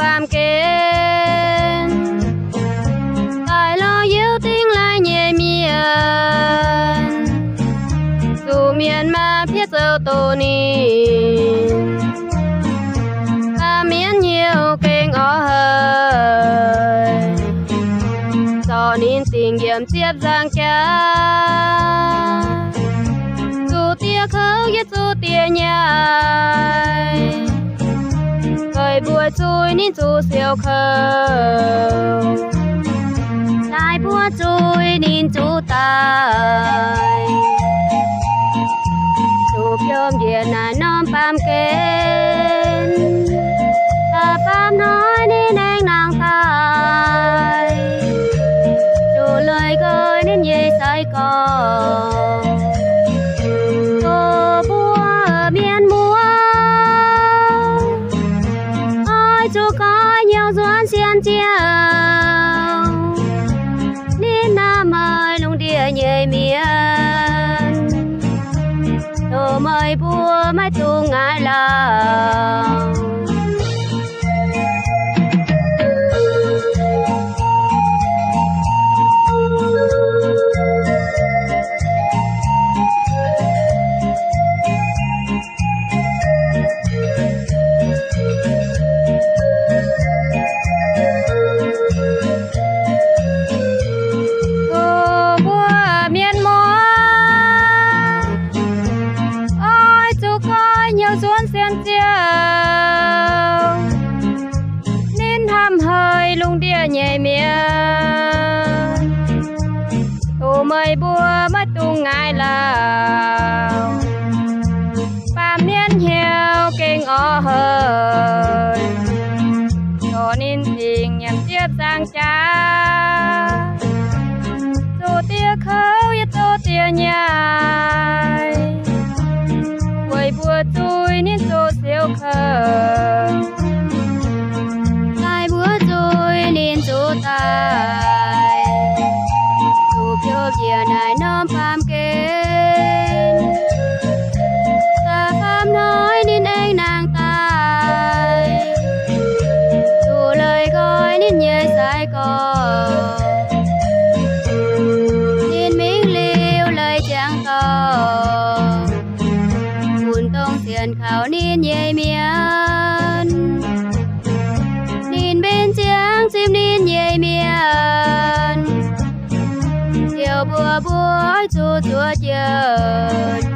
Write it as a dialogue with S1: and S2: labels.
S1: phàm kén tại lo yêu tiếng lai nhẹ miền dù miền mà phía giờ tổ ni ta miền nhiều kênh ó hơi cho nên tình điểm tiếp giang cha dù tia khâu yết dù tia nhai thời buổi chui nên dù siêu khâu tai buổi chui nên chú tai dù phiêu điện này non phàm kén ta phàm nói nên anh nàng tai dù lời gọi nên dễ say còn cô búa ở miền múa ôi chú có nhiều doan xiên chiều nên nam ơi lung địa nhảy miền đồ mời búa mai tu ngại lòng xuống xiên chiều nên ham hơi lung địa nhẹ miền thu mây búa mất tu ngại lào phàm miên hiu kinh ó hơi cho nên tình nhằm tiếp sang cha dù tia khâu yết tô tia nhai búa chui nên số siêu khờ tai búa chui nên số tai dù phiêu địa này non phàm kén ta phàm nói nên anh nàng tai dù lời gọi nên nhớ sai còn nên mình liêu lời chẳng còn tiền khảo nên nhẹ miền nên bên trắng chim nên nhẹ miền chiều bùa bùa chúa chúa chờ